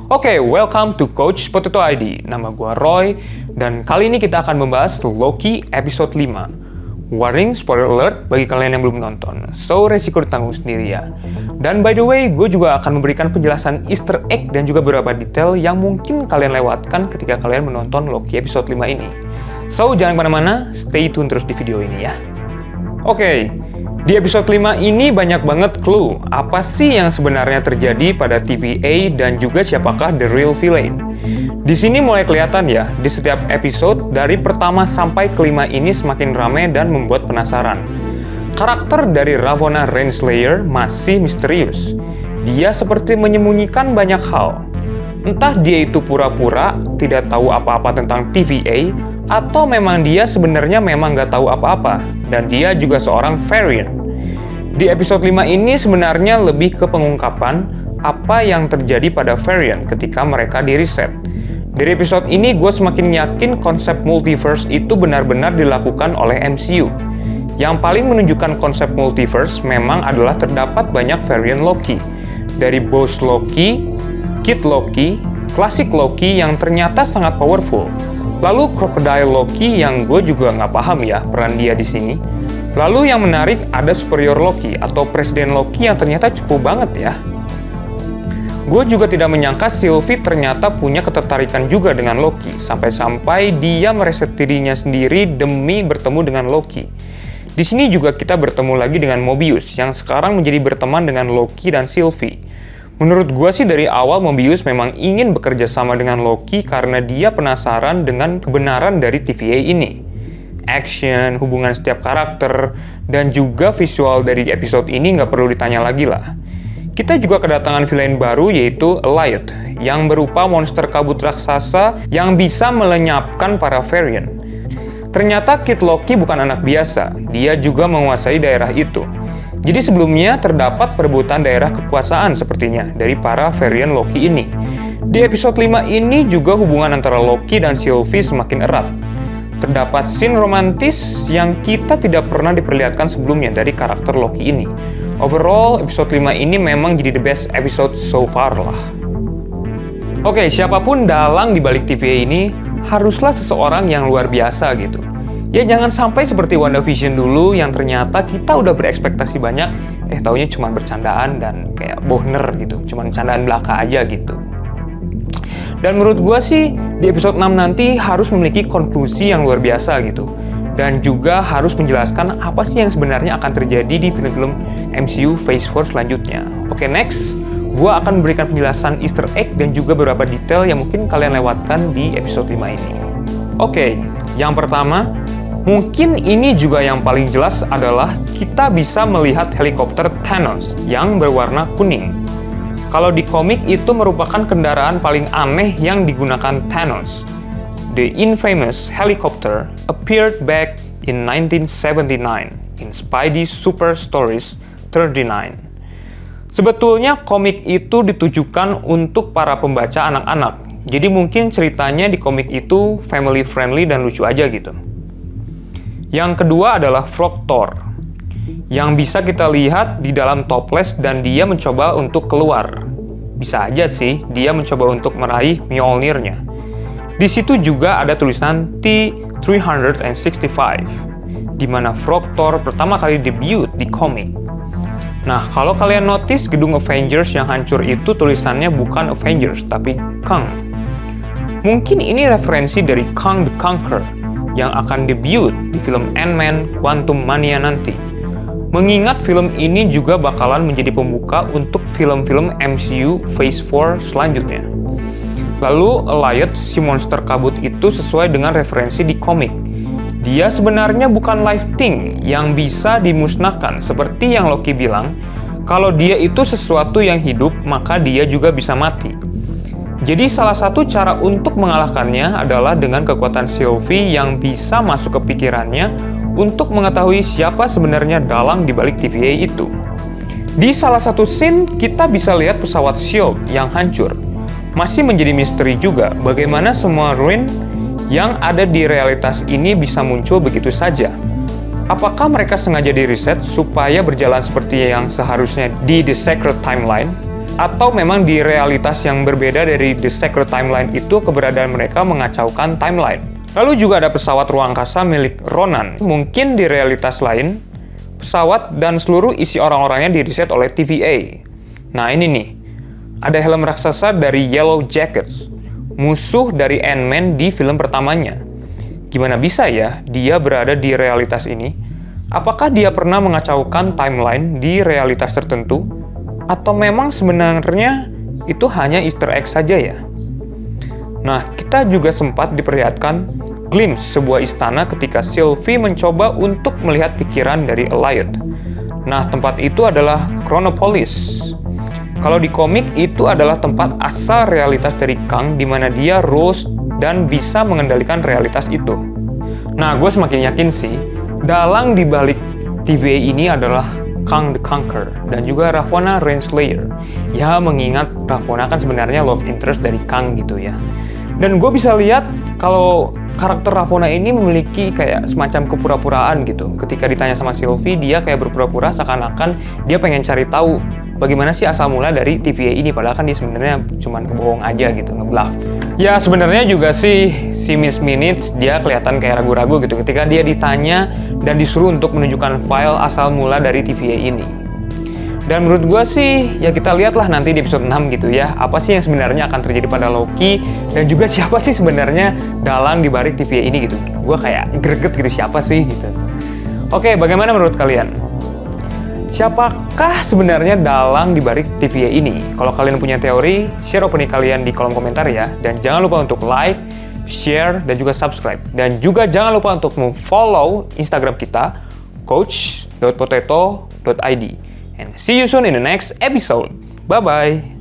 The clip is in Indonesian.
Oke, welcome to Coach Potato ID. Nama gua Roy, dan kali ini kita akan membahas Loki episode 5. Warning, spoiler alert bagi kalian yang belum nonton, so resiko ditanggung sendiri ya. Dan by the way, gue juga akan memberikan penjelasan easter egg dan juga beberapa detail yang mungkin kalian lewatkan ketika kalian menonton Loki episode 5 ini. So, jangan kemana-mana, stay tune terus di video ini ya. Oke, di episode 5 ini banyak banget clue apa sih yang sebenarnya terjadi pada TVA dan juga siapakah the real villain. Di sini mulai kelihatan ya, di setiap episode dari pertama sampai kelima ini semakin ramai dan membuat penasaran. Karakter dari Ravonna Renslayer masih misterius. Dia seperti menyembunyikan banyak hal. Entah dia itu pura-pura tidak tahu apa-apa tentang TVA, atau memang dia sebenarnya memang nggak tahu apa-apa, dan dia juga seorang Varian. Di episode 5 ini sebenarnya lebih ke pengungkapan apa yang terjadi pada Varian ketika mereka di-reset. Dari episode ini gue semakin yakin konsep multiverse itu benar-benar dilakukan oleh MCU. Yang paling menunjukkan konsep multiverse memang adalah terdapat banyak varian Loki. Dari Boss Loki, Kid Loki, Classic Loki yang ternyata sangat powerful. Lalu Crocodile Loki yang gue juga nggak paham ya peran dia di sini. Lalu yang menarik ada Superior Loki atau Presiden Loki yang ternyata cukup banget ya. Gue juga tidak menyangka Sylvie ternyata punya ketertarikan juga dengan Loki, sampai-sampai dia mereset dirinya sendiri demi bertemu dengan Loki. Di sini juga kita bertemu lagi dengan Mobius, yang sekarang menjadi berteman dengan Loki dan Sylvie. Menurut gue sih dari awal Mobius memang ingin bekerja sama dengan Loki karena dia penasaran dengan kebenaran dari TVA ini. Action, hubungan setiap karakter, dan juga visual dari episode ini nggak perlu ditanya lagi lah. Kita juga kedatangan villain baru yaitu Alioth, yang berupa monster kabut raksasa yang bisa melenyapkan para Varian. Ternyata Kid Loki bukan anak biasa, dia juga menguasai daerah itu. Jadi sebelumnya terdapat perebutan daerah kekuasaan sepertinya dari para Varian Loki ini. Di episode 5 ini juga hubungan antara Loki dan Sylvie semakin erat. Terdapat scene romantis yang kita tidak pernah diperlihatkan sebelumnya dari karakter Loki ini. Overall, episode 5 ini memang jadi the best episode so far lah. Oke, siapapun dalang di balik TVA ini haruslah seseorang yang luar biasa gitu. Ya jangan sampai seperti WandaVision dulu yang ternyata kita udah berekspektasi banyak, taunya cuma bercandaan dan kayak bohner gitu, cuma candaan belaka aja gitu. Dan menurut gua sih, di episode 6 nanti harus memiliki konklusi yang luar biasa gitu. Dan juga harus menjelaskan apa sih yang sebenarnya akan terjadi di film-film MCU Phase 4 selanjutnya. Oke, next, gua akan memberikan penjelasan easter egg dan juga beberapa detail yang mungkin kalian lewatkan di episode 5 ini. Oke, yang pertama, mungkin ini juga yang paling jelas adalah kita bisa melihat helikopter Thanos yang berwarna kuning. Kalau di komik itu merupakan kendaraan paling aneh yang digunakan Thanos. The infamous helicopter appeared back in 1979 in Spidey Super Stories 39. Sebetulnya komik itu ditujukan untuk para pembaca anak-anak. Jadi mungkin ceritanya di komik itu family friendly dan lucu aja gitu. Yang kedua adalah Frog Thor, yang bisa kita lihat di dalam toples dan dia mencoba untuk keluar. Bisa aja sih dia mencoba untuk meraih Mjolnir-nya. Di situ juga ada tulisan T-365, di mana Frog Thor pertama kali debut di komik. Nah, kalau kalian notice gedung Avengers yang hancur itu tulisannya bukan Avengers, tapi Kang. Mungkin ini referensi dari Kang the Conqueror, yang akan debut di film Ant-Man Quantumania nanti. Mengingat film ini juga bakalan menjadi pembuka untuk film-film MCU Phase 4 selanjutnya. Lalu, Alioth, si monster kabut itu sesuai dengan referensi di komik. Dia sebenarnya bukan live thing yang bisa dimusnahkan, seperti yang Loki bilang, kalau dia itu sesuatu yang hidup, maka dia juga bisa mati. Jadi salah satu cara untuk mengalahkannya adalah dengan kekuatan Sylvie yang bisa masuk ke pikirannya untuk mengetahui siapa sebenarnya dalang di balik TVA itu. Di salah satu scene, kita bisa lihat pesawat S.H.I.E.L.D. yang hancur. Masih menjadi misteri juga bagaimana semua ruin yang ada di realitas ini bisa muncul begitu saja. Apakah mereka sengaja di-reset supaya berjalan seperti yang seharusnya di The Sacred Timeline? Atau memang di realitas yang berbeda dari The Sacred Timeline itu keberadaan mereka mengacaukan timeline. Lalu juga ada pesawat ruang angkasa milik Ronan. Mungkin di realitas lain, pesawat dan seluruh isi orang-orangnya diriset oleh TVA. Nah ini nih, ada helm raksasa dari Yellow Jackets, musuh dari Ant-Man di film pertamanya. Gimana bisa ya dia berada di realitas ini? Apakah dia pernah mengacaukan timeline di realitas tertentu? Atau memang sebenarnya itu hanya Easter egg saja ya? Nah, kita juga sempat diperlihatkan glimpse sebuah istana ketika Sylvie mencoba untuk melihat pikiran dari Elliot. Nah, tempat itu adalah Chronopolis. Kalau di komik, itu adalah tempat asal realitas dari Kang, di mana dia rules dan bisa mengendalikan realitas itu. Nah, gue semakin yakin sih, dalang di balik TVA ini adalah Kang the Conqueror dan juga Ravonna Renslayer. Ya, mengingat Ravonna kan sebenarnya love interest dari Kang gitu ya. Dan gue bisa lihat kalau karakter Ravonna ini memiliki kayak semacam kepura-puraan gitu. Ketika ditanya sama Sylvie, dia kayak berpura-pura seakan-akan dia pengen cari tahu bagaimana sih asal mula dari TVA ini, padahal kan dia sebenarnya cuma kebohong aja gitu, ngebluff. Ya sebenarnya juga sih si Miss Minutes dia kelihatan kayak ragu-ragu gitu ketika dia ditanya dan disuruh untuk menunjukkan file asal mula dari TVA ini. Dan menurut gue sih, ya kita lihatlah nanti di episode 6 gitu ya, apa sih yang sebenarnya akan terjadi pada Loki, dan juga siapa sih sebenarnya dalang di balik TVA ini gitu. Gue kayak greget gitu, siapa sih gitu. Oke, bagaimana menurut kalian? Siapakah sebenarnya dalang di balik TVA ini? Kalau kalian punya teori, share opini kalian di kolom komentar ya. Dan jangan lupa untuk like, share, dan juga subscribe. Dan juga jangan lupa untuk follow Instagram kita, coach.potato.id. And see you soon in the next episode. Bye-bye.